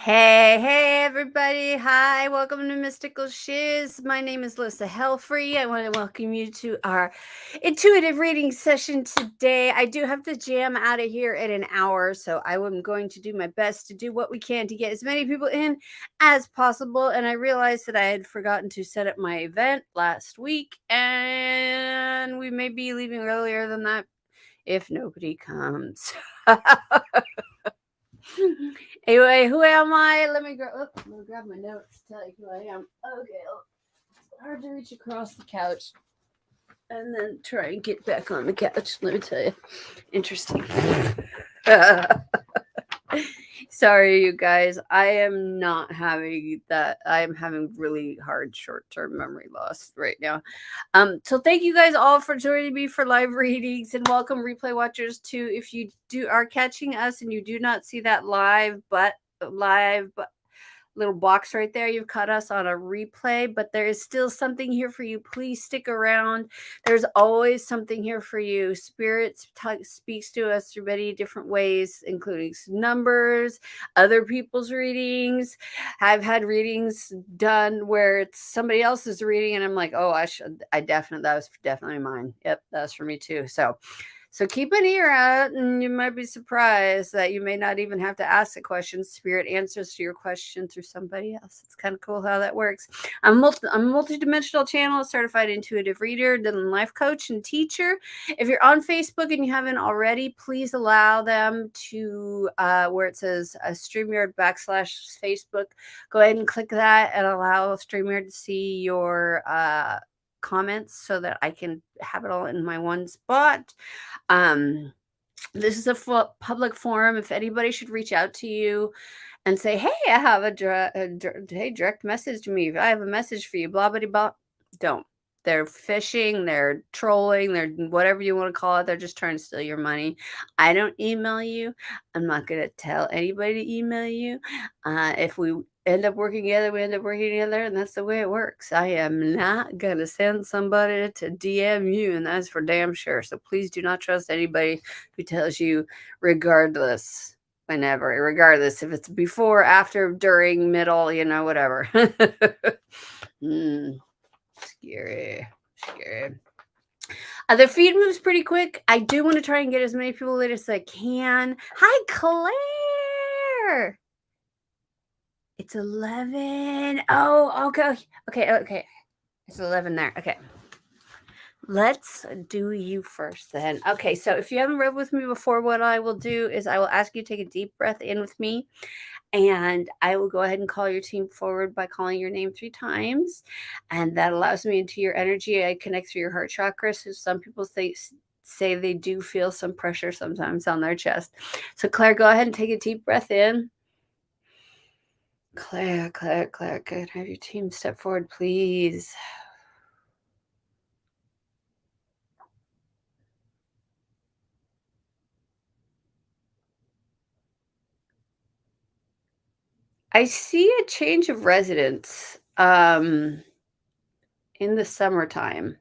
Hey, everybody. Hi, welcome to Mystical Shiz. My name is Elissa Helfrey. I want to welcome you to our intuitive reading session today. I do have to jam out of here in an hour, so I am going to do my best to do what we can to get as many people in as possible. And I realized that I had forgotten to set up my event last week, and we may be leaving earlier than that if nobody comes. Anyway, who am I? Let me grab my notes to tell you who I am. Okay, it's hard to reach across the couch and then try and get back on the couch. Let me tell you, interesting. Sorry, you guys. I am not having that. I am having really hard short-term memory loss right now. So thank you guys all for joining me for live readings, and welcome replay watchers too. If you are catching us and you do not see that live little box right there, you've caught us on a replay, but there is still something here for you. Please stick around. There's always something here for you. Spirit speaks to us through many different ways, including numbers, other people's readings. I've had readings done where it's somebody else's reading and I'm like, oh, that was definitely mine. Yep, that was for me too. So keep an ear out, and you might be surprised that you may not even have to ask the question. Spirit answers to your question through somebody else. It's kind of cool how that works. I'm a multidimensional channel, certified intuitive reader, then life coach and teacher. If you're on Facebook and you haven't already, please allow them to where it says StreamYard /Facebook. Go ahead and click that and allow StreamYard to see your comments so that I can have it all in my one spot. This is a public forum. If anybody should reach out to you and say, hey, I have direct message to me. I have a message for you, blah, blah, blah. Don't. They're phishing, they're trolling, they're whatever you want to call it. They're just trying to steal your money. I don't email you. I'm not going to tell anybody to email you. If we end up working together, we end up working together, and that's the way it works. I am not going to send somebody to DM you, and that's for damn sure. So please do not trust anybody who tells you regardless. Regardless if it's before, after, during, middle, whatever. Scary. The feed moves pretty quick. I do want to try and get as many people in as I can. Hi, Claire. It's 11. Oh, okay. It's 11 there. Okay. Let's do you first then. Okay, so if you haven't read with me before, what I will do is I will ask you to take a deep breath in with me, and I will go ahead and call your team forward by calling your name 3 times, and that allows me into your energy. I connect through your heart chakra, so some people say they do feel some pressure sometimes on their chest. So Claire, go ahead and take a deep breath in. Claire, could I have your team step forward, please? I see a change of residence in the summertime.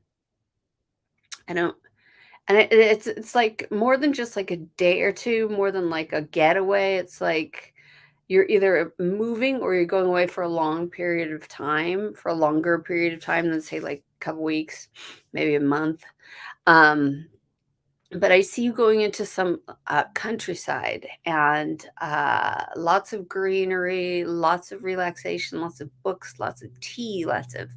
It's like more than just like a day or two, more than like a getaway. It's like you're either moving or you're going away for a longer period of time than say like a couple weeks, maybe a month. But I see you going into some countryside and lots of greenery, lots of relaxation, lots of books, lots of tea, lots of,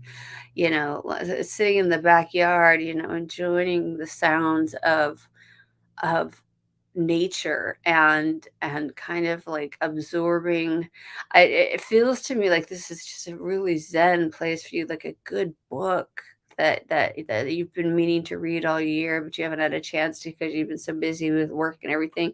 sitting in the backyard, enjoying the sounds of nature and kind of like absorbing. It feels to me like this is just a really zen place for you, like a good book that you've been meaning to read all year, but you haven't had a chance to because you've been so busy with work and everything.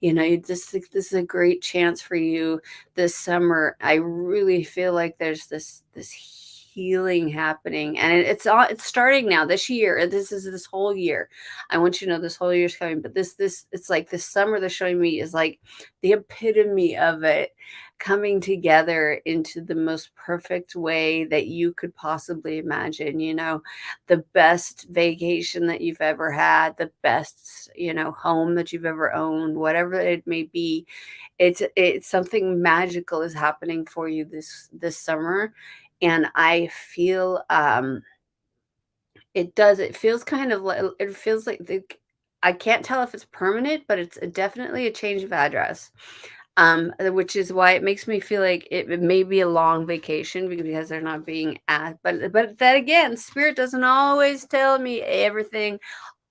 You just think this is a great chance for you this summer. I really feel like there's this healing happening, and it's starting now this year. This whole year. I want you to know this whole year's coming, but this it's like this summer they're showing me is like the epitome of it. coming together into the most perfect way that you could possibly imagine, the best vacation that you've ever had, the best, home that you've ever owned, whatever it may be. It's something magical is happening for you this summer. And I feel it feels kind of like it feels like I can't tell if it's permanent, but it's definitely a change of address. Which is why it makes me feel like it may be a long vacation because they're not being asked. But then again, spirit doesn't always tell me everything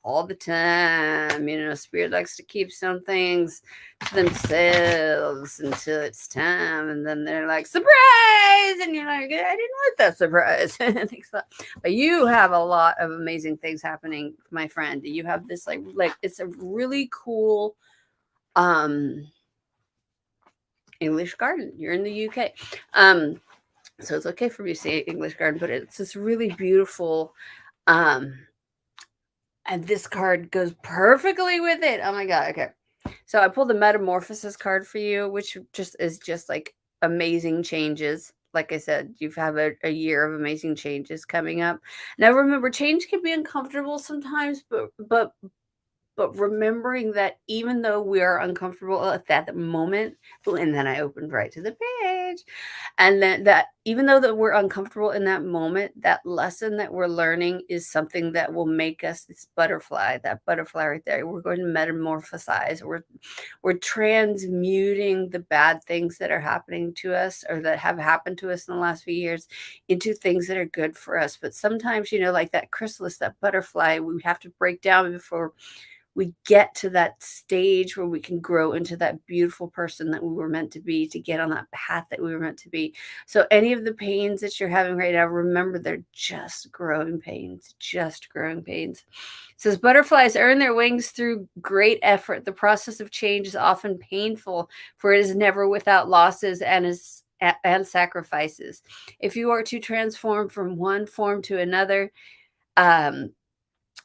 all the time. Spirit likes to keep some things to themselves until it's time, and then they're like, surprise! And you're like, I didn't want that surprise. But you have a lot of amazing things happening, my friend. You have this like it's a really cool English garden. You're in the UK. So it's okay for me to say English garden, but it's this really beautiful and this card goes perfectly with it. Oh my god. Okay. So I pulled the Metamorphosis card for you, which just like amazing changes. Like I said, you've have a year of amazing changes coming up. Now remember, change can be uncomfortable sometimes, but remembering that even though we are uncomfortable at that moment, and then I opened right to the page, and then that even though that we're uncomfortable in that moment, that lesson that we're learning is something that will make us this butterfly, that butterfly right there. We're going to metamorphosize. We're transmuting the bad things that are happening to us or that have happened to us in the last few years into things that are good for us. But sometimes, like that chrysalis, that butterfly, we have to break down before we get to that stage where we can grow into that beautiful person that we were meant to be, to get on that path that we were meant to be. So any of the pains that you're having right now, remember they're just growing pains, just growing pains. It says butterflies earn their wings through great effort. The process of change is often painful, for it is never without losses and sacrifices. If you are to transform from one form to another, um,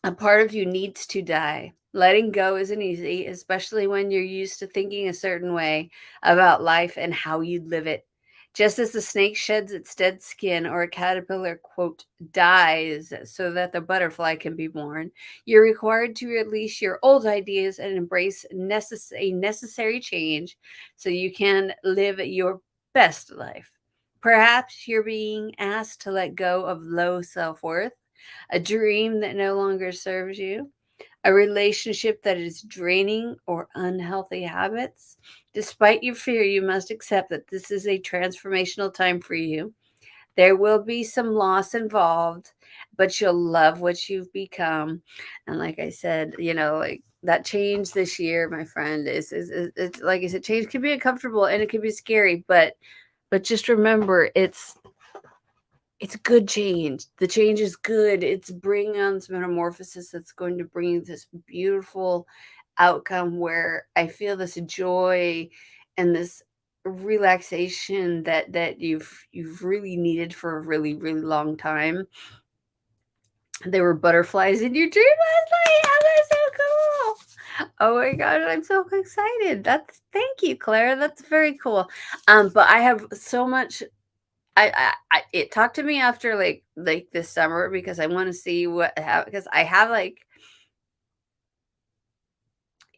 a part of you needs to die. Letting go isn't easy, especially when you're used to thinking a certain way about life and how you'd live it. Just as the snake sheds its dead skin or a caterpillar, quote, dies so that the butterfly can be born, you're required to release your old ideas and embrace a necessary change so you can live your best life. Perhaps you're being asked to let go of low self worth, a dream that no longer serves you, a relationship that is draining, or unhealthy habits. Despite your fear, you must accept that this is a transformational time for you. There will be some loss involved, but you'll love what you've become. And like I said, like that change this year, my friend, is it's like I said, change can be uncomfortable and it can be scary, but just remember it's good change. The change is good. It's bringing on this metamorphosis that's going to bring this beautiful outcome where I feel this joy and this relaxation that you've really needed for a really, really long time. There were butterflies in your dream last night. Oh, that's so cool. Oh my gosh, I'm so excited. Thank you, Clara. That's very cool. But I have so much it talked to me after like this summer because I want to see what how because I have like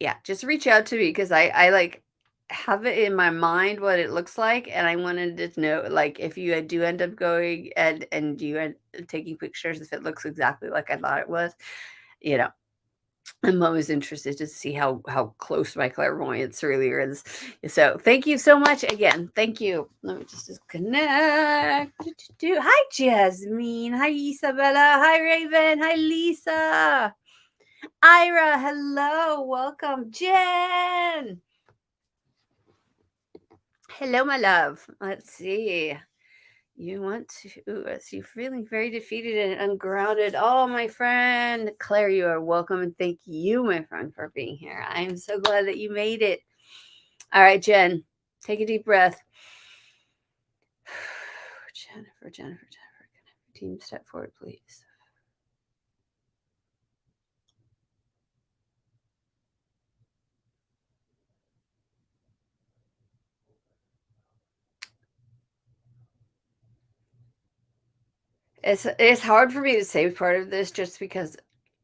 yeah, just reach out to me because I like have it in my mind what it looks like, and I wanted to know like if you do end up going and you end taking pictures if it looks exactly like I thought it was, you know. I'm always interested to see how close my clairvoyance really is. So thank you so much again. Thank you. Let me just disconnect. Hi Jasmine. Hi Isabella. Hi Raven. Hi Lisa. Ira. Hello. Welcome. Jen. Hello, my love. Let's see. You want to, so you're feeling very defeated and ungrounded. Oh, my friend. Claire, you are welcome. And thank you, my friend, for being here. I am so glad that you made it. All right, Jen, take a deep breath. Jennifer. Team, step forward, please. It's hard for me to say part of this just because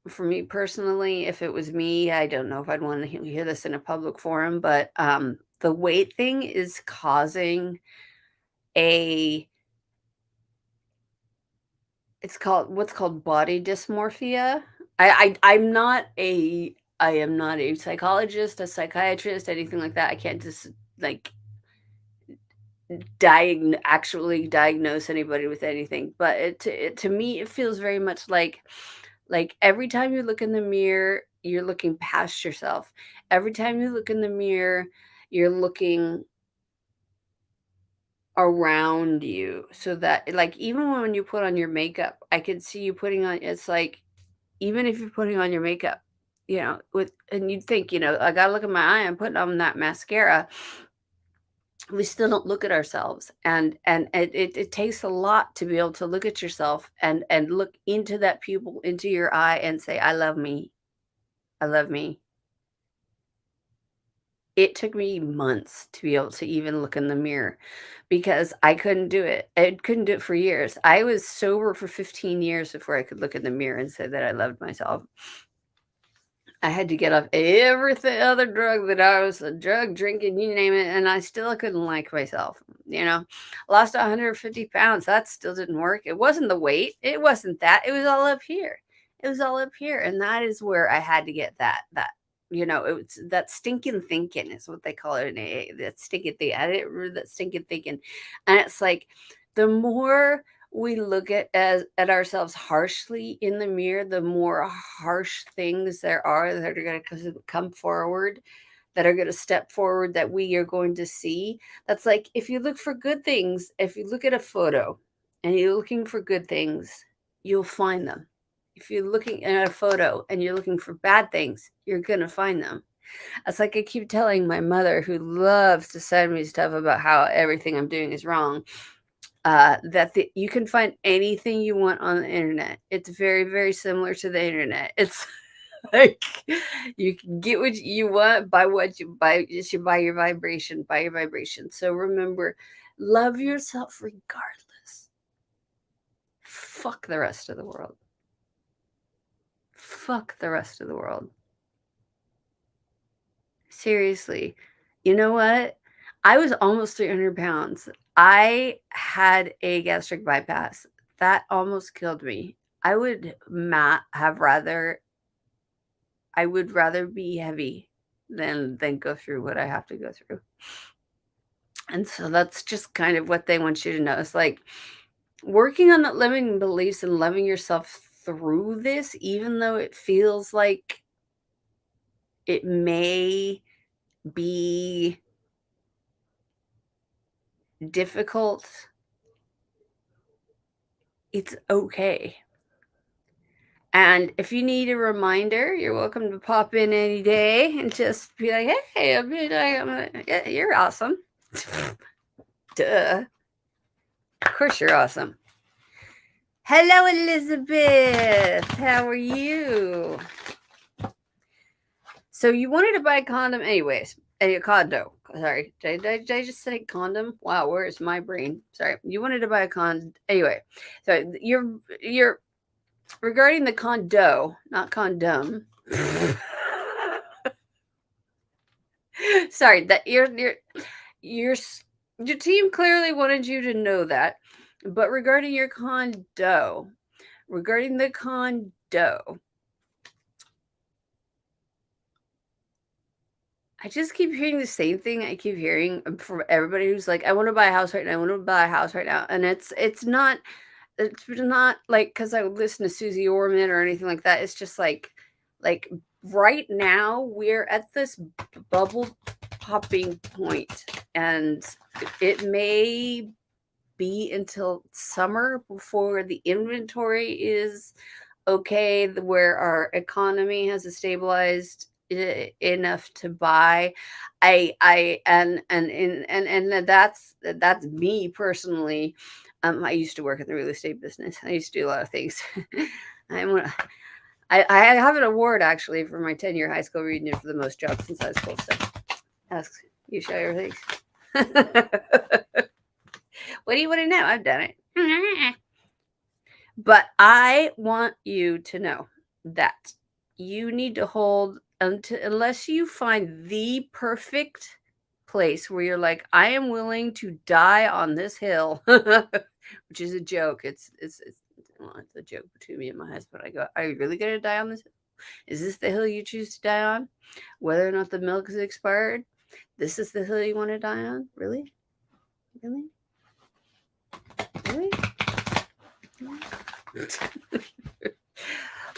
for me personally, if it was me, I don't know if I'd want to hear this in a public forum, but the weight thing is causing a it's called what's called body dysmorphia. I'm not a I am not a psychologist, a psychiatrist, anything like that. I can't just like actually diagnose anybody with anything, but to me it feels very much like every time you look in the mirror you're looking past yourself. Every time you look in the mirror you're looking around you, so that like even when you put on your makeup I could see you putting on, it's like even if you're putting on your makeup, with, and you'd think, I gotta look at my eye, I'm putting on that mascara, we still don't look at ourselves, and it takes a lot to be able to look at yourself and look into that pupil, into your eye, and say, I love me. I love me. It took me months to be able to even look in the mirror because I couldn't do it. I couldn't do it for years. I was sober for 15 years before I could look in the mirror and say that I loved myself. I had to get off everything other drug that I was a drug drinking, you name it, and I still couldn't like myself. Lost 150 pounds. That still didn't work. It wasn't the weight. It wasn't that. It was all up here. It was all up here, and that is where I had to get it was that stinking thinking is what they call it in AA. That stinking thing. I didn't remember that stinking thinking, and it's like the more we look at ourselves harshly in the mirror, the more harsh things there are that are going to come forward, that are going to step forward, that we are going to see. That's like if you look for good things, if you look at a photo and you're looking for good things, you'll find them. If you're looking at a photo and you're looking for bad things, you're going to find them. It's like I keep telling my mother, who loves to send me stuff about how everything I'm doing is wrong, that you can find anything you want on the internet. It's very, very similar to the internet. It's like you can get what you want by what you buy. Just you buy your vibration, buy your vibration. So remember, love yourself regardless. Fuck the rest of the world. Fuck the rest of the world. Seriously. You know what? I was almost 300 pounds. I had a gastric bypass. That almost killed me. I would I would rather be heavy than go through what I have to go through. And so that's just kind of what they want you to know. It's like working on that limiting beliefs and loving yourself through this, even though it feels like it may be difficult, it's okay. And if you need a reminder, you're welcome to pop in any day and just be like, hey, yeah, you're awesome. Duh. Of course you're awesome. Hello, Elizabeth. How are you? So you wanted to buy a condom anyways. A condo. Sorry. Did I just say condom? Wow, where is my brain? Sorry. You wanted to buy a condom. Anyway. So you're regarding the condo, not condom. Sorry, that your team clearly wanted you to know that. But regarding your regarding the condo, I just keep hearing the same thing I keep hearing from everybody who's like, I want to buy a house right now. I want to buy a house right now. And it's not like because I would listen to Susie Orman or anything like that. It's just like right now we're at this bubble popping point, and it may be until summer before the inventory is okay, where our economy has stabilized enough to buy. And that's me personally. I used to work in the real estate business. I used to do a lot of things. I have an award actually for my 10-year high school reunion for the most jobs since high school. So ask you, share your things. What do you want to know? I've done it. But I want you to know that you need to hold until unless you find the perfect place where you're like, I am willing to die on this hill, which is a joke. Well, it's a joke between me and my husband. I go, are you really gonna die on this hill? Is this the hill you choose to die on? Whether or not the milk is expired, this is the hill you want to die on? Really? Really? Really?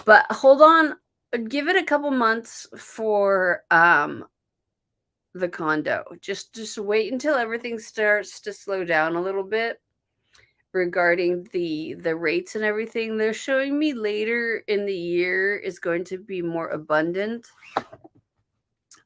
But hold on, give it a couple months for the condo. Just wait until everything starts to slow down a little bit regarding the rates and everything. They're showing me later in the year is going to be more abundant.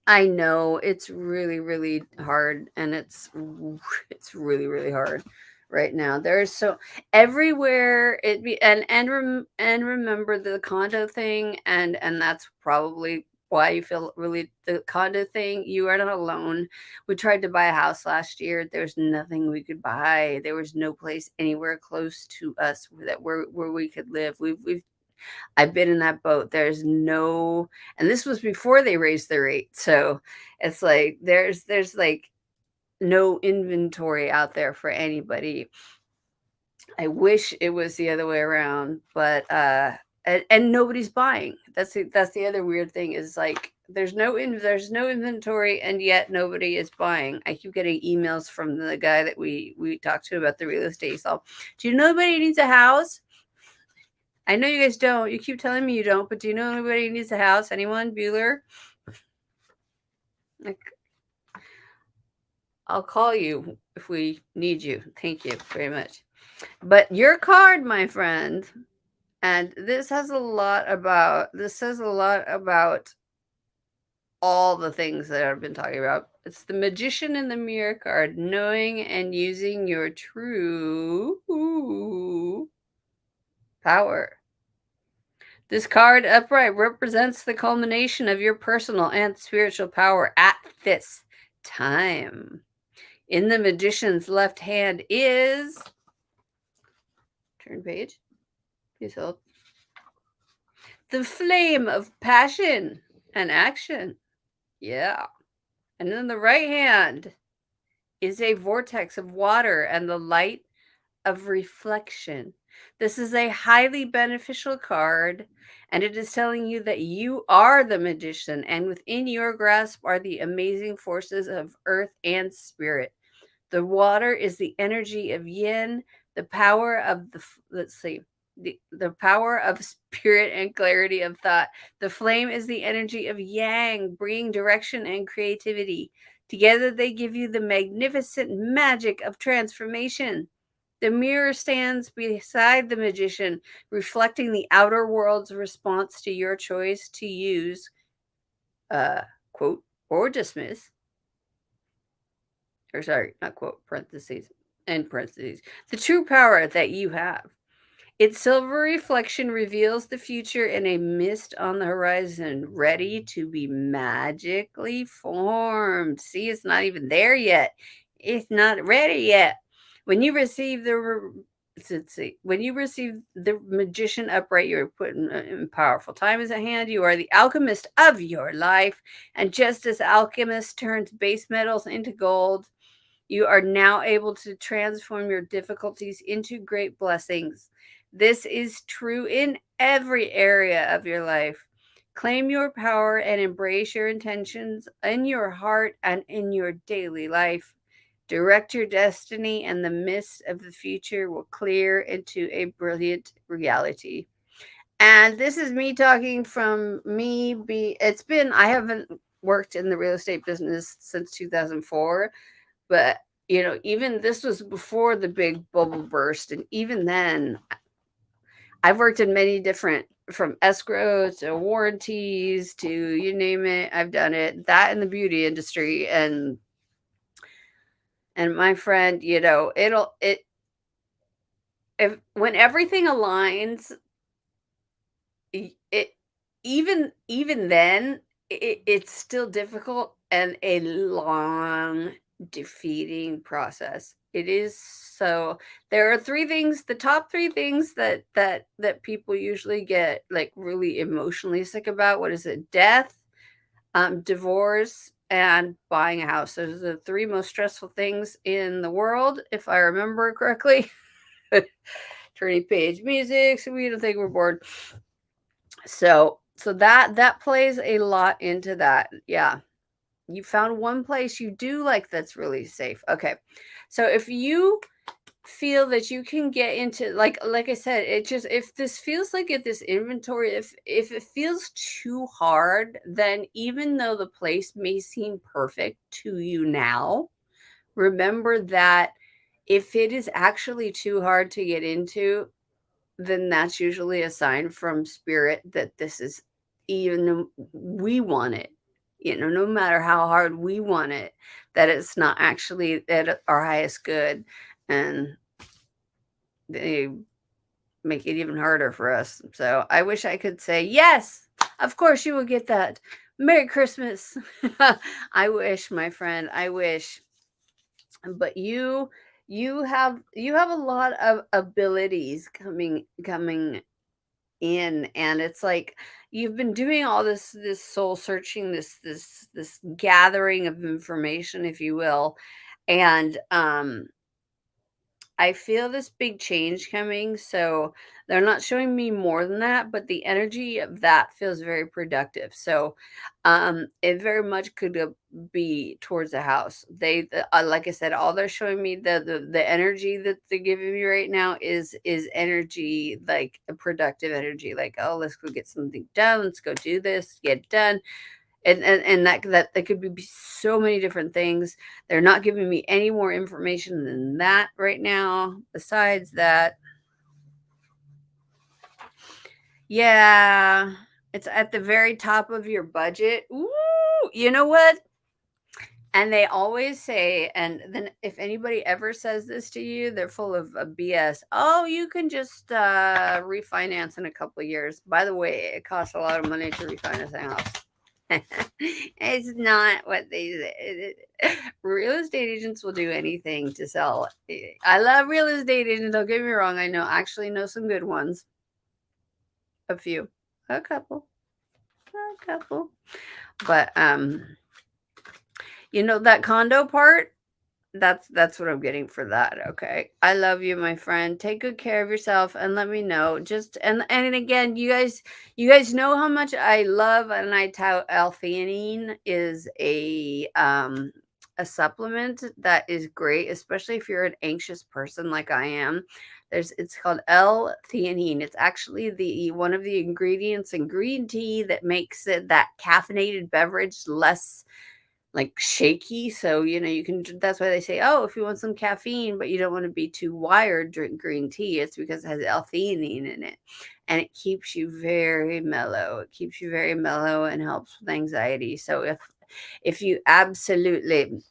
I know it's really, really hard, and it's really, really hard right now. There's so everywhere it be and remember the condo thing, and that's probably why you feel really the condo thing. You are not alone. We tried to buy a house last year. There's nothing we could buy. There was no place anywhere close to us where we could live. I've been in that boat. There's no, and this was before they raised the rate. So it's like there's like no inventory out there for anybody. I wish it was the other way around, but and nobody's buying. That's the other weird thing is like there's no inventory and yet nobody is buying. I keep getting emails from the guy that we talked to about the real estate. So, do you know anybody needs a house? I know you guys don't. You keep telling me you don't, but do you know anybody who needs a house? Anyone? Bueller? Like, I'll call you if we need you. Thank you very much. But your card, my friend, and this says a lot about all the things that I've been talking about. It's the Magician in the Mirror card, knowing and using your true power. This card upright represents the culmination of your personal and spiritual power at this time. In the Magician's left hand is, turn page, please hold, the flame of passion and action. Yeah. And in the right hand is a vortex of water and the light of reflection. This is a highly beneficial card, and it is telling you that you are the magician, and within your grasp are the amazing forces of earth and spirit. The water is the energy of yin, the power of let's see, the power of spirit and clarity of thought. The flame is the energy of yang, bringing direction and creativity. Together they give you the magnificent magic of transformation. The mirror stands beside the magician, reflecting the outer world's response to your choice to use, quote, or dismiss, or sorry, not quote, parentheses, and parentheses, the true power that you have. Its silver reflection reveals the future in a mist on the horizon, ready to be magically formed. See, it's not even there yet. It's not ready yet. When you receive let's see, when you receive the magician upright, you're put in powerful time is at hand. You are the alchemist of your life, and just as alchemist turns base metals into gold, you are now able to transform your difficulties into great blessings. This is true in every area of your life. Claim your power and embrace your intentions in your heart and in your daily life. Direct your destiny, and the mist of the future will clear into a brilliant reality. And this is me talking from me. I haven't worked in the real estate business since 2004, but even this was before the big bubble burst, and even then I've worked in many different, from escrow to warranties to you name it, I've done it, that in the beauty industry. And my friend, if when everything aligns, it even then it's still difficult and a long defeating process. It is so. There are three things, the top three things that people usually get like really emotionally sick about. What is it? Death, divorce, and buying a house. Those are the three most stressful things in the world, if I remember correctly. Turning page music, so we don't think we're bored. So that plays a lot into that. Yeah. You found one place you do like that's really safe. Okay. So if you feel that you can get into, like I said, it just, if this feels like it, this inventory, if it feels too hard, then even though the place may seem perfect to you now, remember that if it is actually too hard to get into, then that's usually a sign from spirit that this is, even we want it, no matter how hard we want it, that it's not actually at our highest good, and they make it even harder for us. So I wish I could say, yes, of course you will get that. Merry Christmas. I wish, my friend, I wish. But you have a lot of abilities coming in, and it's like you've been doing all this soul searching, this gathering of information, if you will, and I feel this big change coming. So they're not showing me more than that, but the energy of that feels very productive. So it very much could be towards the house. Like I said, all they're showing me, the energy that they're giving me right now is energy, like a productive energy. Like, oh, let's go get something done. Let's go do this, get it done. And that could be so many different things. They're not giving me any more information than that right now. Besides that, yeah, it's at the very top of your budget. Ooh, you know what? And they always say, and then if anybody ever says this to you, they're full of BS. Oh, you can just refinance in a couple of years. By the way, it costs a lot of money to refinance a house. It's not what they say. Real estate agents will do anything to sell. I love real estate agents. Don't get me wrong. I actually know some good ones. A few, a couple, a couple. But that condo part. That's what I'm getting for that. Okay. I love you, my friend. Take good care of yourself and let me know. Just and again, you guys know how much I love and I tout L-theanine is a supplement that is great, especially if you're an anxious person like I am. It's called L-theanine. It's actually the one of the ingredients in green tea that makes it, that caffeinated beverage, less like shaky. So, you can, that's why they say, oh, if you want some caffeine, but you don't want to be too wired, drink green tea. It's because it has L-theanine in it. And it keeps you very mellow. It keeps you very mellow and helps with anxiety. So if you absolutely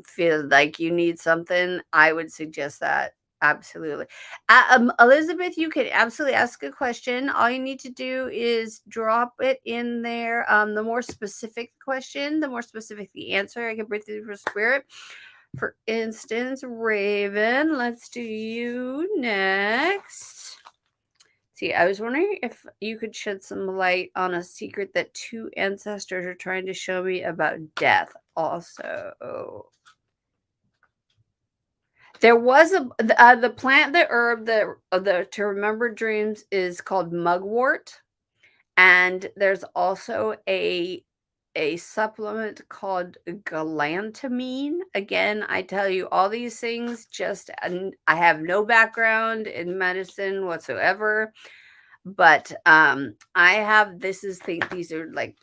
feel like you need something, I would suggest that. Absolutely. Elizabeth, you can absolutely ask a question. All you need to do is drop it in there. The more specific the question, the more specific the answer. I can breathe through for spirit. For instance, Raven, let's do you next. See, I was wondering if you could shed some light on a secret that two ancestors are trying to show me about death. Also, there was the plant, the herb, the to remember dreams is called mugwort, and there's also a supplement called galantamine. Again, I tell you all these things just, and I have no background in medicine whatsoever, but I have, these are like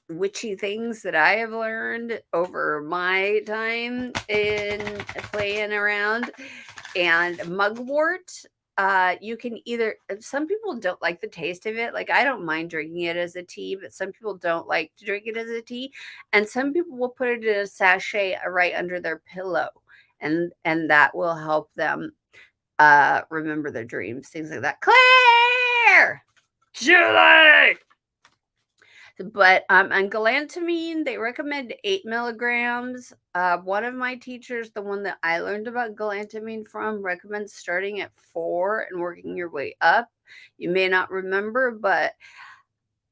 witchy things that I have learned over my time in playing around. And mugwort, you can either, some people don't like the taste of it. Like, I don't mind drinking it as a tea, but some people don't like to drink it as a tea. And some people will put it in a sachet right under their pillow. And that will help them remember their dreams, things like that. Claire! Julie! But on galantamine, they recommend 8 milligrams. One of my teachers, the one that I learned about galantamine from, recommends starting at 4 and working your way up. You may not remember, but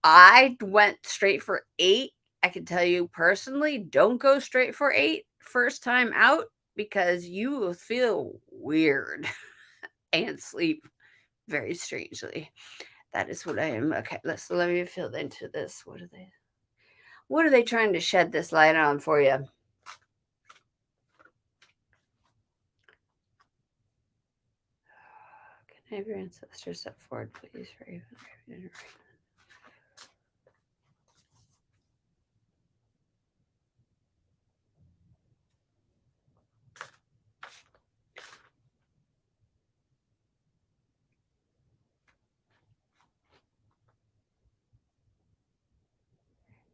I went straight for 8. I can tell you personally, don't go straight for 8 first time out because you will feel weird and sleep very strangely. That is what I am. Okay, let me feel into this. What are they trying to shed this light on for you? Can I have your ancestors step forward, please?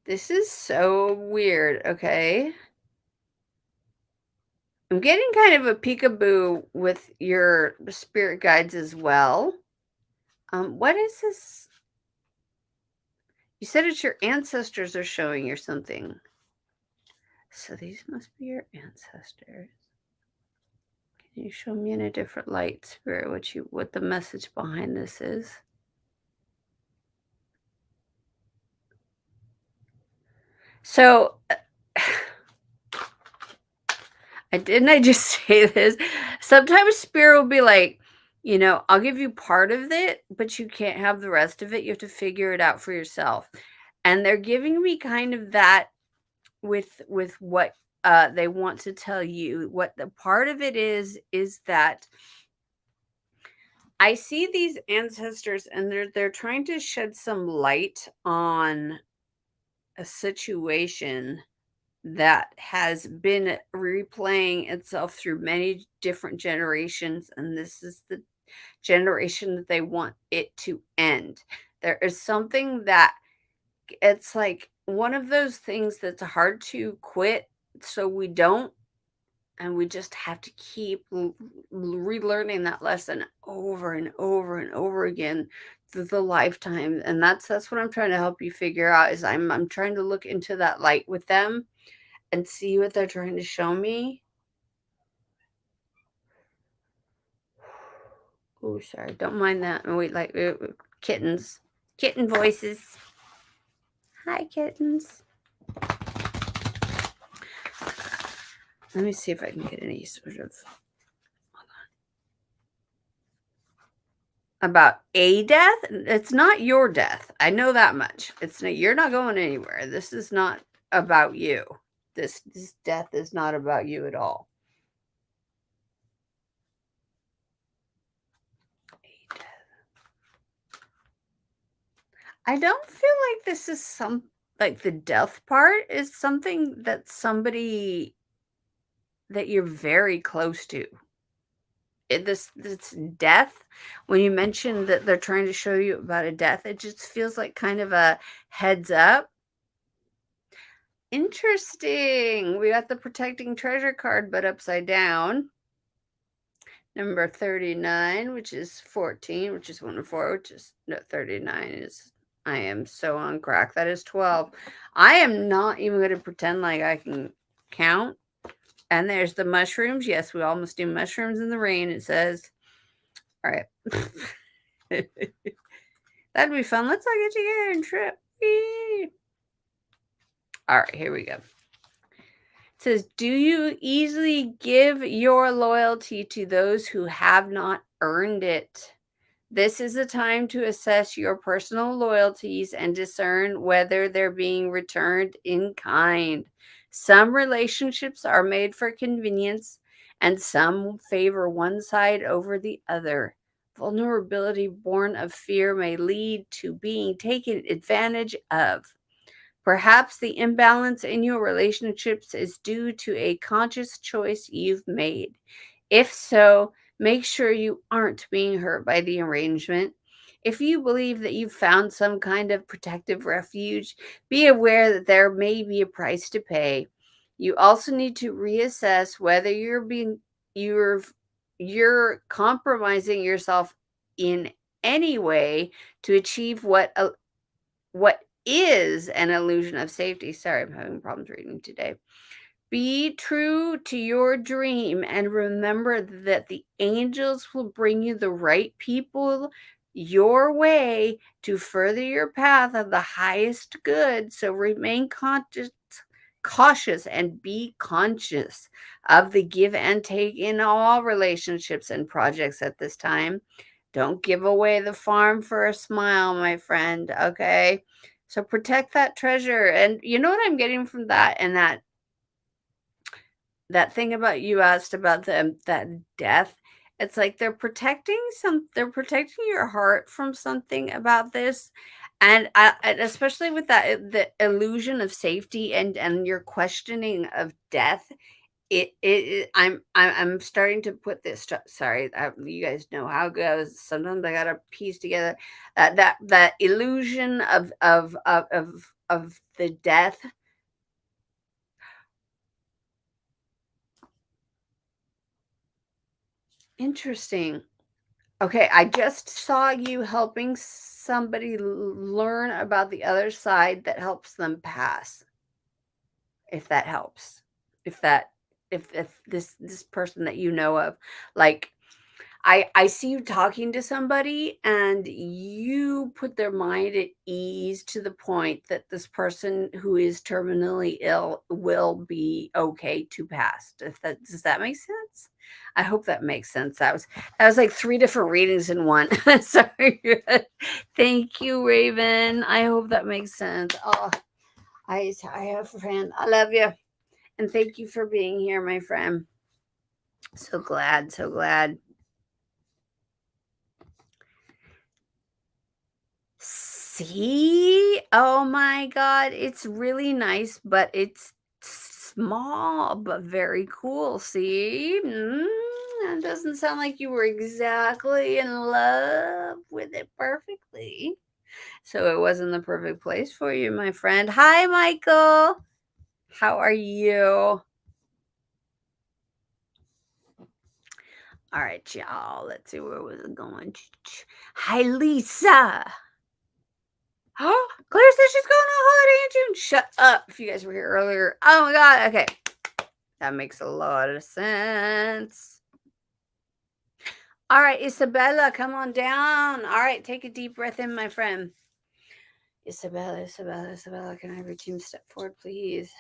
This is so weird. Okay. I'm getting kind of a peekaboo with your spirit guides as well. What is this? You said it's your ancestors are showing you something. So these must be your ancestors. Can you show me in a different light, Spirit, what the message behind this is? So I just say this? Sometimes Spirit will be like, I'll give you part of it, but you can't have the rest of it. You have to figure it out for yourself. And they're giving me kind of that with what they want to tell you. What the part of it is that I see these ancestors and they're trying to shed some light on a situation that has been replaying itself through many different generations, and this is the generation that they want it to end. There is something that it's like one of those things that's hard to quit, so we don't, and we just have to keep relearning that lesson over and over and over again through the lifetime. And that's what I'm trying to help you figure out is I'm trying to look into that light with them and see what they're trying to show me. Oh, sorry. Don't mind that. And wait, like kittens. Kitten voices. Hi, kittens. Let me see if I can get any sort of about a death. It's not your death. I know that much. It's not, you're not going anywhere. This is not about you. This death is not about you at all. A death. I don't feel like this is like the death part is something that somebody that you're very close to. This death, when you mentioned that they're trying to show you about a death, it just feels like kind of a heads up. Interesting. We got the protecting treasure card, but upside down. Number 39, which is 14, which is 1 and 4, which is no 39 is I am so on crack. That is 12. I am not even going to pretend like I can count. And there's the mushrooms. Yes, we all must do mushrooms in the rain, it says. All right. That'd be fun. Let's all get together and trip. Whee! All right, here we go. It says, do you easily give your loyalty to those who have not earned it? This is a time to assess your personal loyalties and discern whether they're being returned in kind. Some relationships are made for convenience, and some favor one side over the other. Vulnerability born of fear may lead to being taken advantage of. Perhaps the imbalance in your relationships is due to a conscious choice you've made. If so, make sure you aren't being hurt by the arrangement. If you believe that you've found some kind of protective refuge, be aware that there may be a price to pay. You also need to reassess whether you're compromising yourself in any way to achieve what is an illusion of safety. Sorry, I'm having problems reading today. Be true to your dream and remember that the angels will bring you the right people your way to further your path of the highest good. So remain cautious and be conscious of the give and take in all relationships and projects at this time. Don't give away the farm for a smile, my friend. Okay. So protect that treasure. And you know what I'm getting from that? And that thing about you asked about that death, it's like they're protecting your heart from something about this, and especially with that the illusion of safety and your questioning of death. I'm starting to put this sorry, you guys know how it goes. Sometimes I gotta piece together that illusion of the death. Interesting. Okay, I just saw you helping somebody learn about the other side that helps them pass, if that helps. If that if this person that you know of, like I see you talking to somebody and you put their mind at ease to the point that this person who is terminally ill will be okay to pass. If that does that make sense? I hope that makes sense. That was like three different readings in one. Sorry. Thank you, Raven. I hope that makes sense. Oh, I have a friend. I love you. And thank you for being here, my friend. So glad, so glad. See? Oh my god, it's really nice, but it's small, but very cool. See? That doesn't sound like you were exactly in love with it perfectly. So it wasn't the perfect place for you, my friend. Hi, Michael. How are you? All right, y'all. Let's see where was it going. Hi, Lisa. Oh, Claire says she's going on holiday in June. Shut up. If you guys were here earlier. Oh my God. Okay. That makes a lot of sense. All right, Isabella, come on down. All right, take a deep breath in, my friend. Isabella, Isabella, Isabella, can I have your team step forward, please?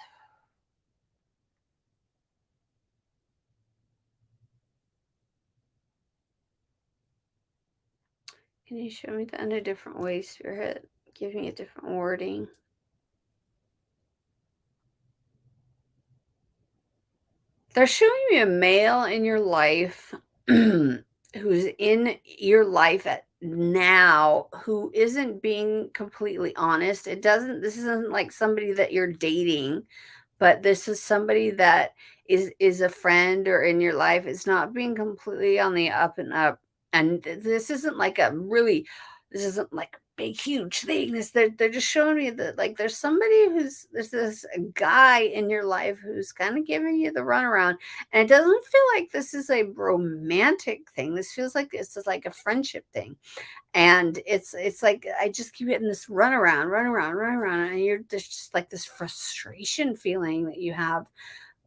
Can you show me that in a different way, Spirit? Give me a different wording. They're showing me a male in your life who's in your life at now who isn't being completely honest. This isn't like somebody that you're dating, but this is somebody that is a friend or in your life. It's not being completely on the up and up. And this isn't like a big huge thing. They're just showing me that like there's this guy in your life who's kind of giving you the runaround. And it doesn't feel like this is a romantic thing. This feels like this is like a friendship thing. And it's like I just keep getting this run around, and there's just like this frustration feeling that you have.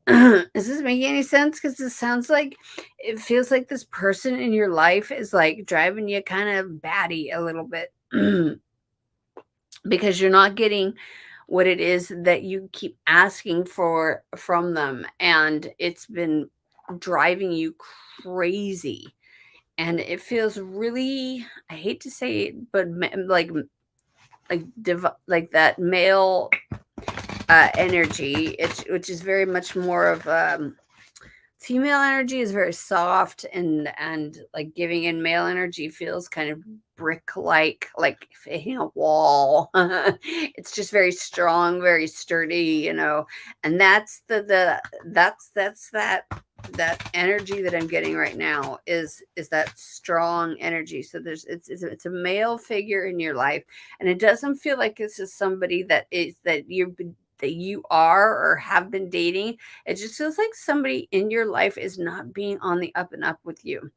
Is this making any sense? Because this sounds like it feels like this person in your life is like driving you kind of batty a little bit because you're not getting what it is that you keep asking for from them, and it's been driving you crazy. And it feels really, I hate to say it, but like that male energy, which is very much more of female energy is very soft, and like giving in male energy feels kind of brick like hitting a wall. It's just very strong, very sturdy. And that's that energy that I'm getting right now is that strong energy. So it's a male figure in your life, and it doesn't feel like this is somebody that you are or have been dating. It just feels like somebody in your life is not being on the up and up with you.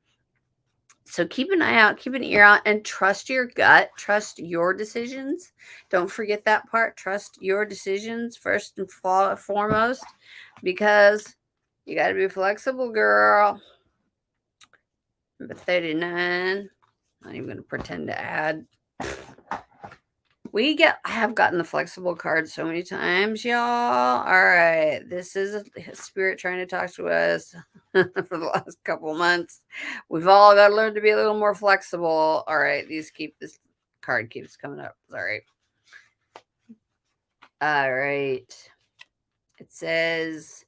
So keep an eye out, keep an ear out, and trust your gut. Trust your decisions. Don't forget that part. Trust your decisions first and foremost, because you got to be flexible, girl. Number 39. Not even going to pretend to add. I have gotten the flexible card so many times, y'all. All right. This is a spirit trying to talk to us for the last couple months. We've all got to learn to be a little more flexible. All right. This card keeps coming up. Sorry. All right. It says,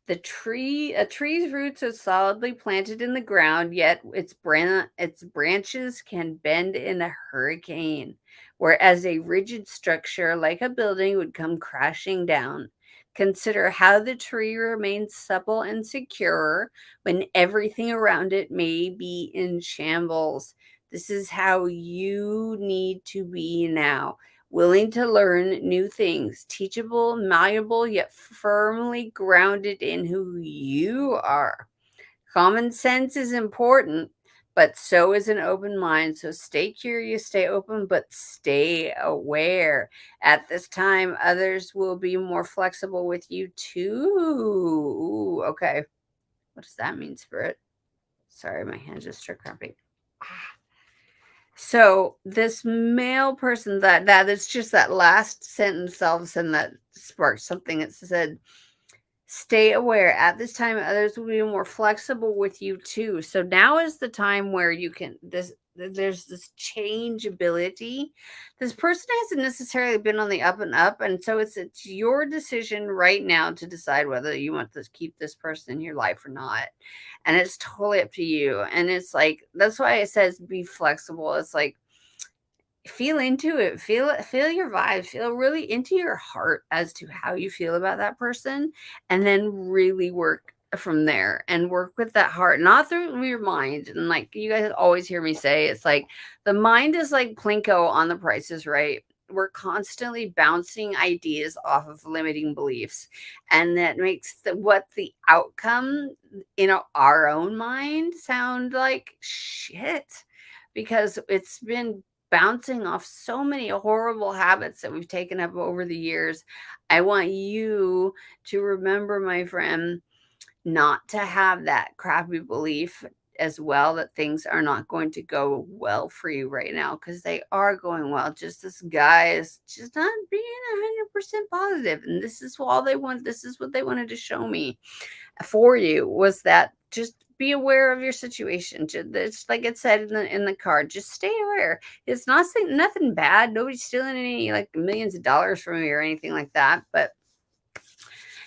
a tree's roots are solidly planted in the ground, yet its branches can bend in a hurricane, whereas a rigid structure like a building would come crashing down. Consider how the tree remains supple and secure when everything around it may be in shambles. This is how you need to be now, willing to learn new things, teachable, malleable, yet firmly grounded in who you are. Common sense is important, but so is an open mind. So stay curious, stay open, but stay aware. At this time, others will be more flexible with you too. Ooh, okay. What does that mean, Spirit? Sorry, my hands just start cramping. So this male person that's just that last sentence all of a sudden that sparked something. It said, stay aware. At this time, others will be more flexible with you too. So now is the time where there's this changeability. This person hasn't necessarily been on the up and up, and so it's your decision right now to decide whether you want to keep this person in your life or not. And it's totally up to you. And it's like that's why it says be flexible. It's like feel into it, feel your vibe, feel really into your heart as to how you feel about that person, and then really work from there and work with that heart, not through your mind. And like you guys always hear me say, it's like the mind is like Plinko on The Price is Right. We're constantly bouncing ideas off of limiting beliefs, and that makes what the outcome in our own mind sound like shit, because it's been bouncing off so many horrible habits that we've taken up over the years. I want you to remember, my friend, not to have that crappy belief as well that things are not going to go well for you right now, because they are going well. Just this guy is just not being 100% positive, and this is what they wanted to show me for you, was that just be aware of your situation. It's like it said in the card, just stay aware. It's not saying nothing bad. Nobody's stealing any like millions of dollars from you or anything like that. But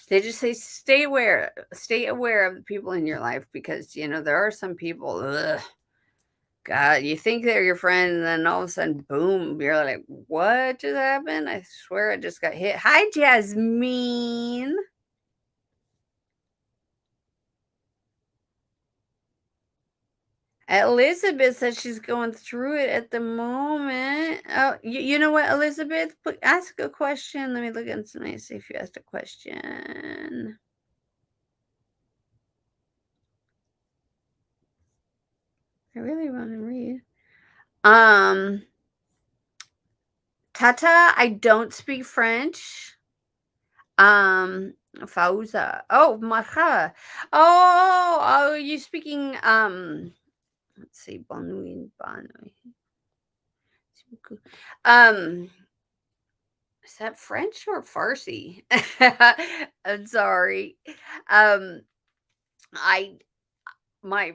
they just say stay aware. Stay aware of the people in your life, because there are some people. Ugh, God, you think they're your friend, and then all of a sudden, boom, you're like, what just happened? I swear I just got hit. Hi, Jasmine. Elizabeth says she's going through it at the moment. Oh, you know what, Elizabeth? Ask a question. Let me look and see if you asked a question. I really want to read. Tata, I don't speak French. Fauza. Oh, Marha. Oh, you speaking let's see, bonne nuit, bonne nuit. Is that French or Farsi? I'm sorry. Um, I I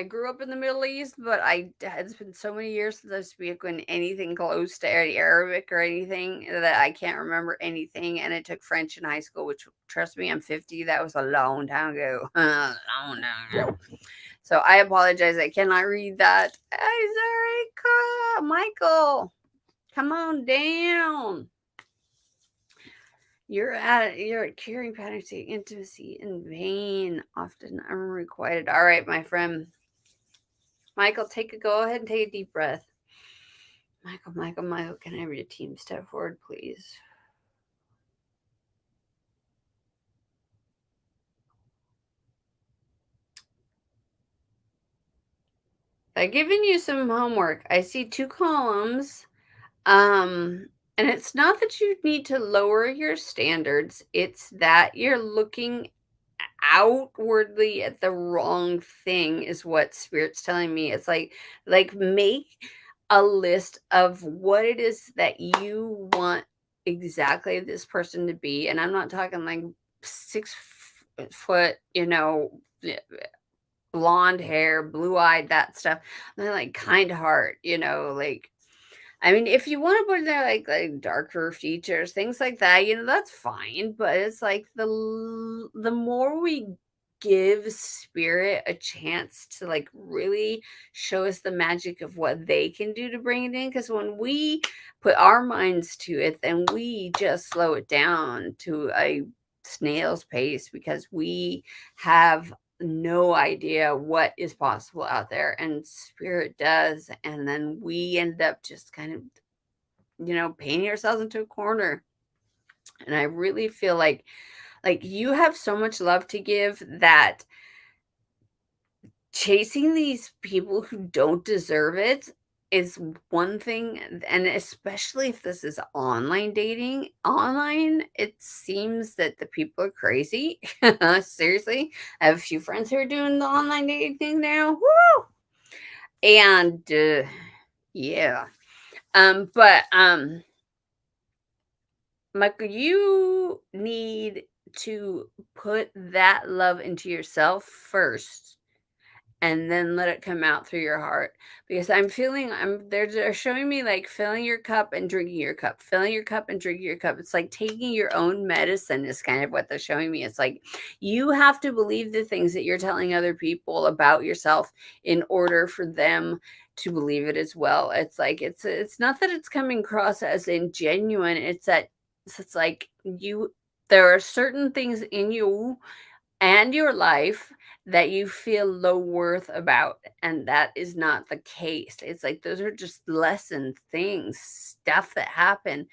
grew up in the Middle East, but it's been so many years since I've spoken anything close to Arabic or anything that I can't remember anything. And it took French in high school, which, trust me, I'm 50. That was a long time ago. A long time ago. So I apologize. I cannot read that. I'm sorry, Michael. Come on down. You're carrying patterns of intimacy in vain, often unrequited. All right, my friend. Michael, go ahead and take a deep breath. Michael, can I have your team step forward, please? I've given you some homework. I see 2 columns, and it's not that you need to lower your standards, it's that you're looking outwardly at the wrong thing is what spirit's telling me. It's like make a list of what it is that you want exactly this person to be. And I'm not talking like 6 foot, blonde hair, blue eyed, that stuff. They're like kind heart, like I mean, if you want to put in there like darker features, things like that, that's fine. But it's like the more we give spirit a chance to like really show us the magic of what they can do to bring it in. Because when we put our minds to it, then we just slow it down to a snail's pace because we have no idea what is possible out there and spirit does, and then we end up just kind of painting ourselves into a corner. And I really feel like you have so much love to give that chasing these people who don't deserve it is one thing. And especially if this is online dating, online, it seems that the people are crazy. Seriously, I have a few friends who are doing the online dating thing now. Woo! And yeah. But Michael, you need to put that love into yourself first and then let it come out through your heart, because they're showing me like filling your cup and drinking your cup, filling your cup and drinking your cup. It's like taking your own medicine is kind of what they're showing me. It's like you have to believe the things that you're telling other people about yourself in order for them to believe it as well. It's like it's not that it's coming across as ingenuine, it's that it's like there are certain things in you and your life that you feel low worth about, and that is not the case. It's like those are just lesson things, stuff that happen.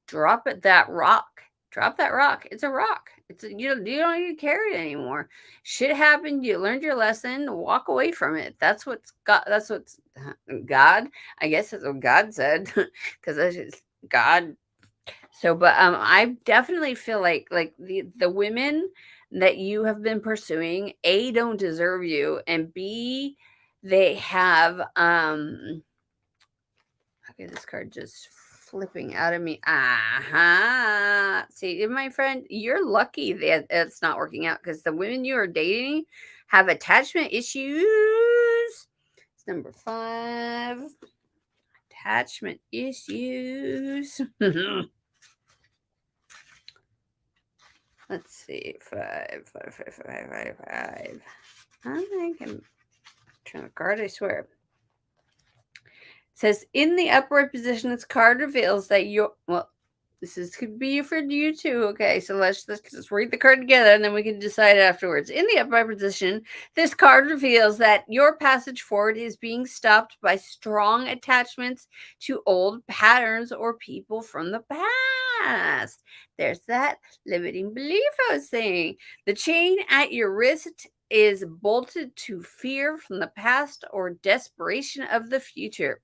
Drop that rock. It's a rock. You don't need to carry it anymore. Shit happened, you learned your lesson, walk away from it. That's what's God, I guess that's what God said. Because that's just God. So, but I definitely feel like the women that you have been pursuing, A, don't deserve you, and B, they have okay, this card just flipping out of me. See, my friend, you're lucky that it's not working out because the women you are dating have attachment issues. It's number 5. Attachment issues. Let's see. 5, 5, 5, 5, 5, 5. I can turn the card, I swear. It says in the upright position, this card reveals that could be for you too. Okay, so let's read the card together and then we can decide afterwards. In the upright position, this card reveals that your passage forward is being stopped by strong attachments to old patterns or people from the past. There's that limiting belief I was saying. The chain at your wrist is bolted to fear from the past or desperation of the future.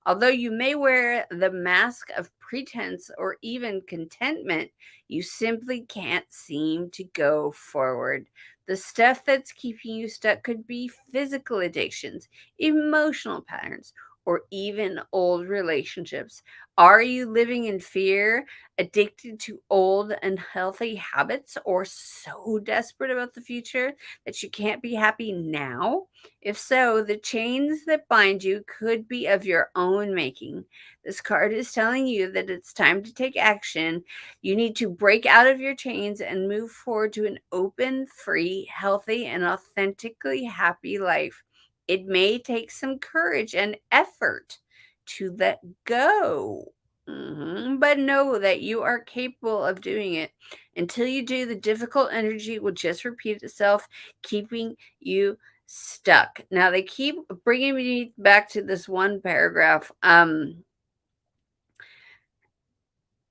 Although you may wear the mask of pretense or even contentment, you simply can't seem to go forward. The stuff that's keeping you stuck could be physical addictions, emotional patterns, or even old relationships. Are you living in fear, addicted to old unhealthy habits, or so desperate about the future that you can't be happy now? If so, the chains that bind you could be of your own making. This card is telling you that it's time to take action. You need to break out of your chains and move forward to an open, free, healthy, and authentically happy life. It may take some courage and effort to let go. But know that you are capable of doing it. Until you do, the difficult energy will just repeat itself, keeping you stuck. Now they keep bringing me back to this one paragraph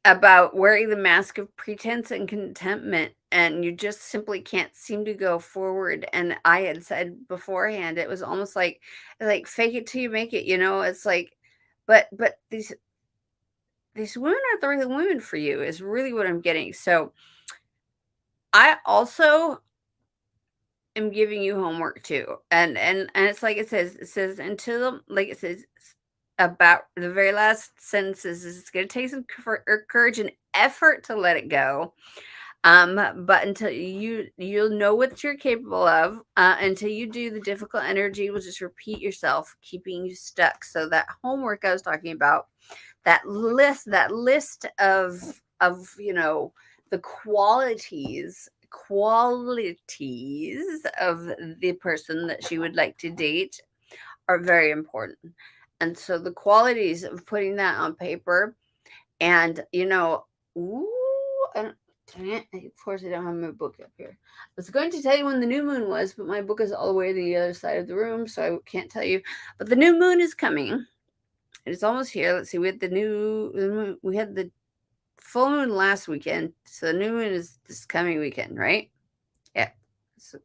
about wearing the mask of pretense and contentment. and you just simply can't seem to go forward. And I had said beforehand, it was almost like fake it till you make it, it's like, but these women aren't the right women for you, is really what I'm getting. So I also am giving you homework too. And it's like it says until, like it says about the very last sentences, is it's going to take some courage and effort to let it go. But until you'll know what you're capable of, until you do, the difficult energy will just repeat yourself, keeping you stuck. So that homework I was talking about, that list of the qualities of the person that she would like to date are very important. And so the qualities of putting that on paper, and ooh, of course I don't have my book up here. I was going to tell you when the new moon was, but my book is all the way to the other side of the room, so I can't tell you. But the new moon is coming. It's almost here. Let's see. We had the full moon last weekend, so the new moon is this coming weekend, right? Yeah,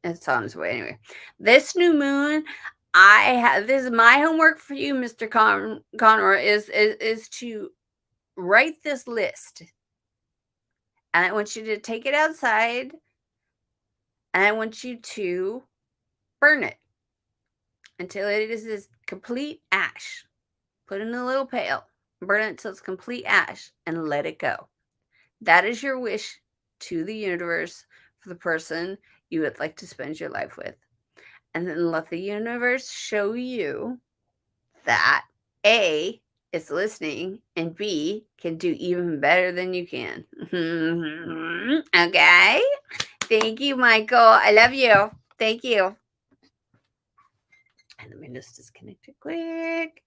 it's on its way anyway. This new moon, this is my homework for you, Mr. Conroy, is to write this list, and I want you to take it outside, and I want you to burn it until it is this complete ash. Put it in a little pail, burn it till it's complete ash, and let it go. That is your wish to the universe for the person you would like to spend your life with. And then let the universe show you that A, is listening, and B, can do even better than you can. Okay? Thank you, Michael. I love you. Thank you. And let me just disconnect it quick.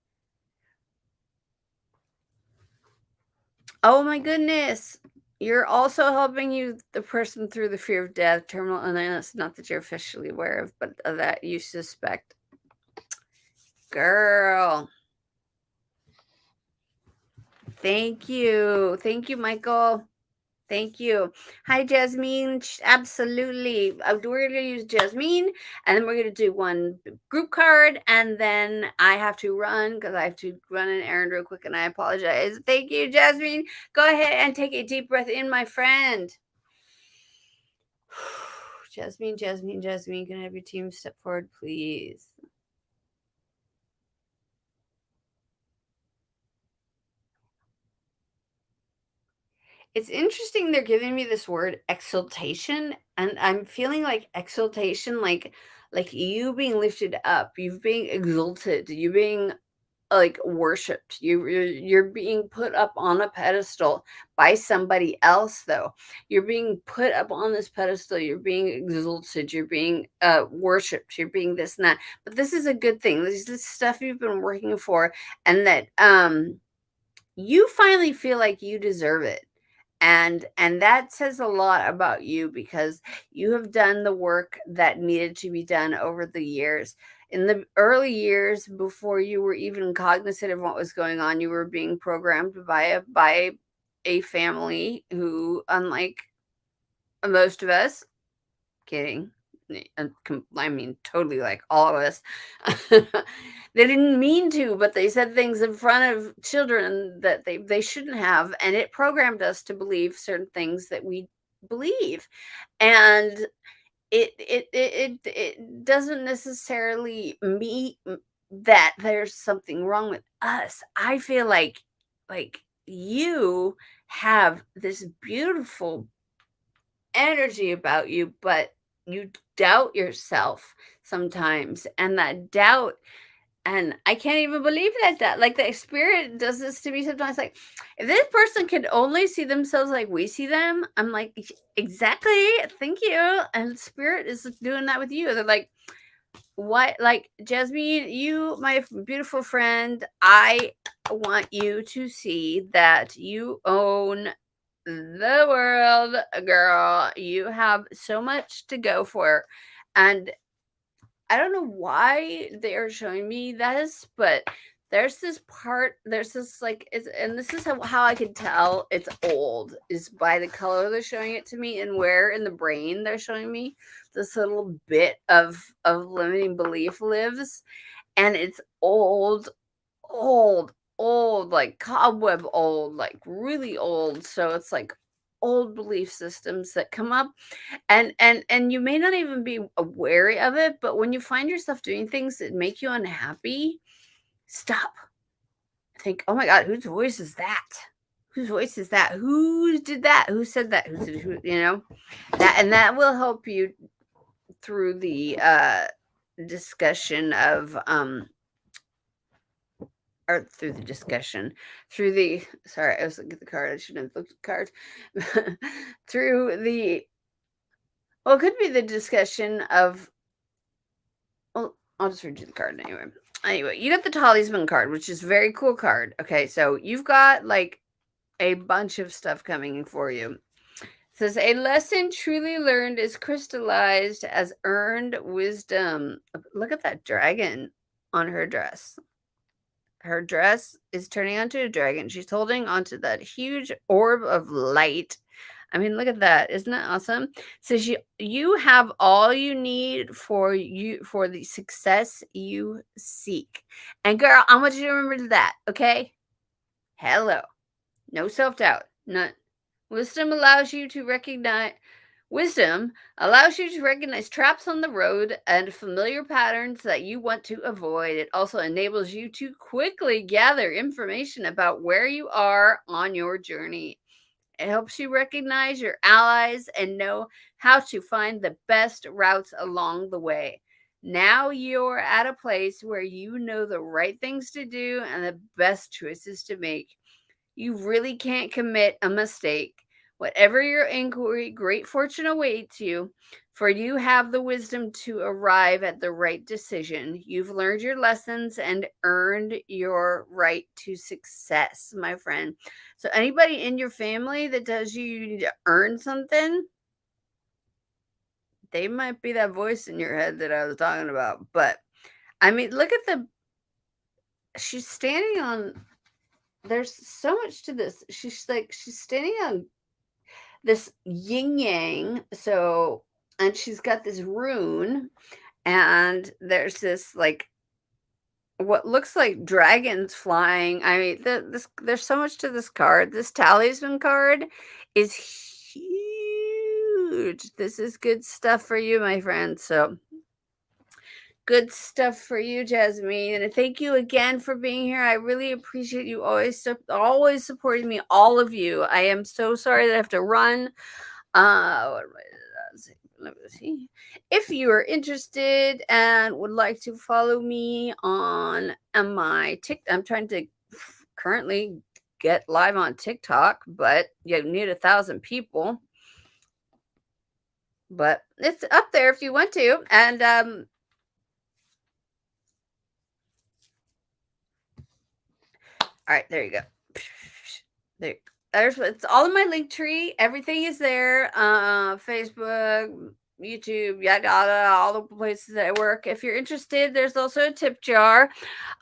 Oh my goodness. You're also helping the person through the fear of death, terminal illness, not that you're officially aware of, but that you suspect. Girl. Thank you. Thank you, Michael. Thank you. Hi, Jasmine. Absolutely. We're going to use Jasmine, and then we're going to do one group card, and then I have to run because I have to run an errand real quick, and I apologize. Thank you, Jasmine. Go ahead and take a deep breath in, my friend. Jasmine, can I have your team step forward, please? It's interesting they're giving me this word exaltation, and I'm feeling like exaltation, like you being lifted up, you being exalted, you being like worshipped. You're being put up on a pedestal by somebody else, though. You're being put up on this pedestal, you're being exalted, you're being worshipped, you're being this and that. But this is a good thing. This is stuff you've been working for, and that you finally feel like you deserve it. And that says a lot about you, because you have done the work that needed to be done over the years. In the early years, before you were even cognizant of what was going on, you were being programmed by a family who, unlike most of us, kidding, I mean, totally like all of us. They didn't mean to, but they said things in front of children that they shouldn't have, and it programmed us to believe certain things that we believe. And it doesn't necessarily mean that there's something wrong with us. I feel like you have this beautiful energy about you, but you doubt yourself sometimes, and that doubt, and I can't even believe that like the spirit does this to me sometimes. Like, if this person could only see themselves like we see them, I'm like, exactly, thank you. And spirit is doing that with you. They're like, what? Like, Jasmine, you, my beautiful friend, I want you to see that you own the world, girl. You have so much to go for. And I don't know why they are showing me this, but there's this part, there's this like, and this is how I can tell it's old is by the color they're showing it to me and where in the brain they're showing me this little bit of limiting belief lives, and it's old, old, old, like cobweb old, like really old. So it's like old belief systems that come up, and you may not even be aware of it, but when you find yourself doing things that make you unhappy, stop. Think, oh my God, whose voice is that? Whose voice is that? Who did that? Who said that? Who, that, and that will help you through the discussion of or through the discussion, through the, sorry, I was looking at the card, I shouldn't have looked at the card. Through the, well, it could be the discussion of, well, I'll just read you the card anyway. Anyway, you got the talisman card, which is a very cool card. Okay, so you've got like a bunch of stuff coming for you. It says a lesson truly learned is crystallized as earned wisdom. Look at that dragon on her dress. Her dress is turning onto a dragon. She's holding onto that huge orb of light. I mean, look at that. Isn't that awesome? Says you have all you need for the success you seek. And girl, I want you to remember that, okay? Hello. No self-doubt. None. Wisdom allows you to recognize traps on the road and familiar patterns that you want to avoid. It also enables you to quickly gather information about where you are on your journey. It helps you recognize your allies and know how to find the best routes along the way. Now you're at a place where you know the right things to do and the best choices to make. You really can't commit a mistake. Whatever your inquiry, great fortune awaits you, for you have the wisdom to arrive at the right decision. You've learned your lessons and earned your right to success, my friend. So, anybody in your family that tells you need to earn something, they might be that voice in your head that I was talking about. But I mean, look at she's standing on, there's so much to this. She's standing on this yin yang. So, and she's got this rune, and there's this like what looks like dragons flying. I mean, there's so much to this card. This talisman card is huge. This is good stuff for you, my friend. So, good stuff for you, Jasmine. And thank you again for being here. I really appreciate you always supporting me, all of you. I am so sorry that I have to run. Let me see. If you are interested and would like to follow me on my TikTok, I'm trying to currently get live on TikTok, but you need 1,000 people. But it's up there if you want to. And all right, there you go. It's all in my link tree. Everything is there. Facebook, YouTube, yada yada, all the places that I work. If you're interested, there's also a tip jar.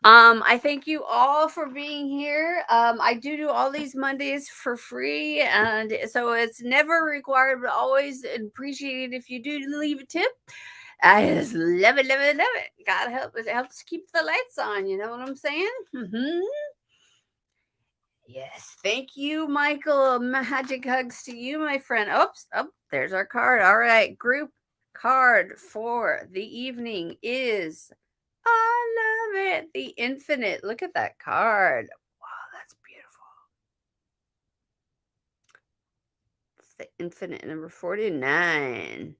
I thank you all for being here. I do all these Mondays for free, and so it's never required, but always appreciated if you do leave a tip. I just love it, love it, love it. God help it helps keep the lights on. You know what I'm saying? Mm-hmm. Yes, thank you, Michael. Magic hugs to you, my friend. Oops, oh, there's our card. All right, group card for the evening is, I love it, the Infinite. Look at that card. Wow, that's beautiful. It's the Infinite, number 49.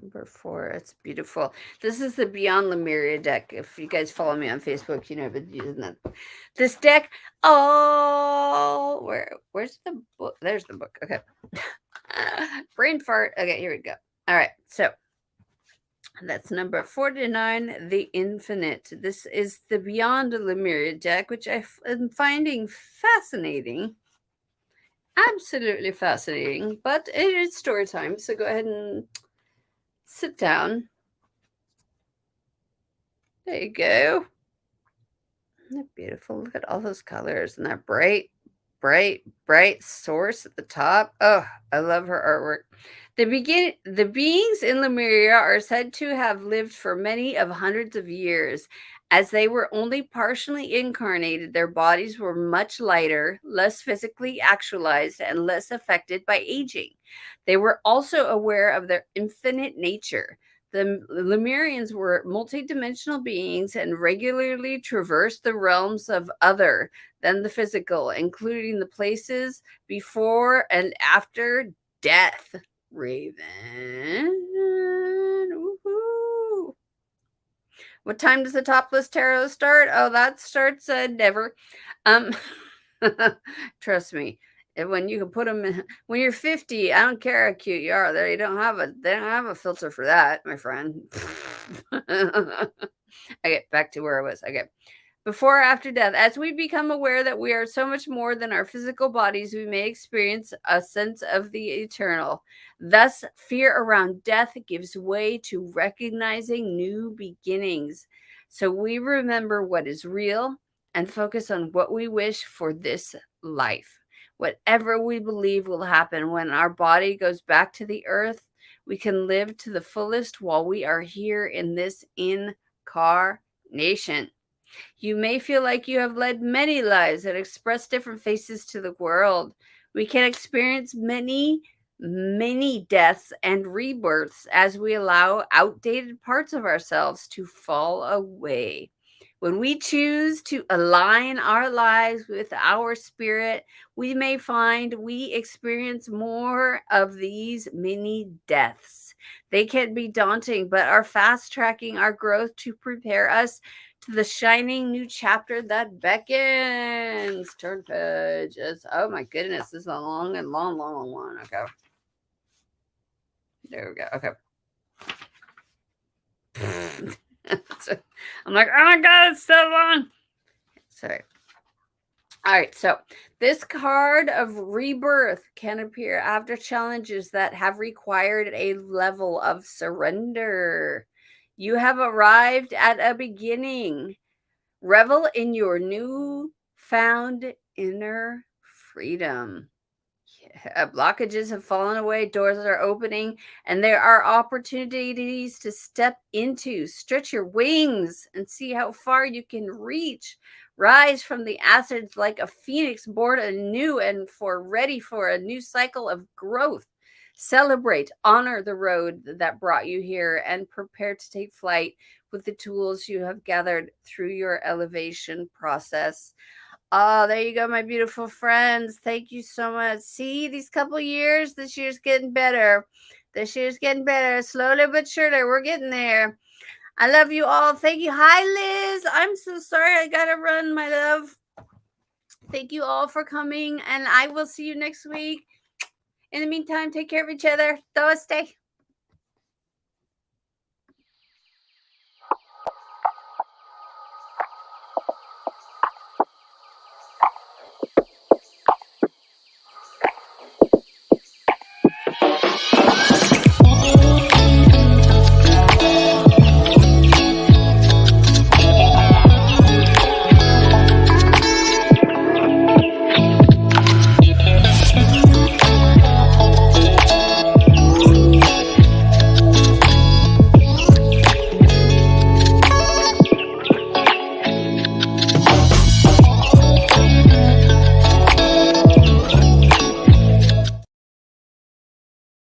Number 4, it's beautiful. This is the Beyond Lemuria deck. If you guys follow me on Facebook, you know I've been using that. This deck, oh, where's the book? There's the book. Okay. Brain fart. Okay, here we go. All right, so that's number 49, the Infinite. This is the Beyond Lemuria deck, which I am finding fascinating. Absolutely fascinating, but it is story time, so go ahead and sit down There you go. Isn't that beautiful? Look at all those colors and that bright, bright, bright source at the top. Oh, I love her artwork. The beings in Lemuria are said to have lived for many of hundreds of years. As they were only partially incarnated, their bodies were much lighter, less physically actualized, and less affected by aging. They were also aware of their infinite nature. The Lemurians were multidimensional beings and regularly traversed the realms of other than the physical, including the places before and after death. Raven. Woohoo. What time does the topless tarot start? Oh, that starts never. Um, trust me. When you can put them in, when you're 50, I don't care how cute you are. They don't have a filter for that, my friend. Okay, back to where I was. Okay. Before or after death, as we become aware that we are so much more than our physical bodies, we may experience a sense of the eternal. Thus, fear around death gives way to recognizing new beginnings. So we remember what is real and focus on what we wish for this life. Whatever we believe will happen when our body goes back to the earth, we can live to the fullest while we are here in this incarnation. You may feel like you have led many lives that express different faces to the world. We can experience many, many deaths and rebirths as we allow outdated parts of ourselves to fall away. When we choose to align our lives with our spirit, we may find we experience more of these mini deaths. They can be daunting, but are fast tracking our growth to prepare us to the shining new chapter that beckons. Turn pages. Oh my goodness, this is a long and long, long one. Okay. There we go. Okay. I'm like, oh my god, it's so long. Sorry. All right, so this card of rebirth can appear after challenges that have required a level of surrender. You have arrived at a beginning. Revel in your new found inner freedom. Blockages have fallen away, doors are opening, and there are opportunities to step into. Stretch your wings and see how far you can reach. Rise from the acids like a phoenix born anew and ready for a new cycle of growth. Celebrate, honor the road that brought you here, and prepare to take flight with the tools you have gathered through your elevation process. Oh, there you go, my beautiful friends. Thank you so much. See, these couple years, this year's getting better. This year's getting better. Slowly but surely, we're getting there. I love you all. Thank you. Hi, Liz. I'm so sorry. I got to run, my love. Thank you all for coming, and I will see you next week. In the meantime, take care of each other. Namaste.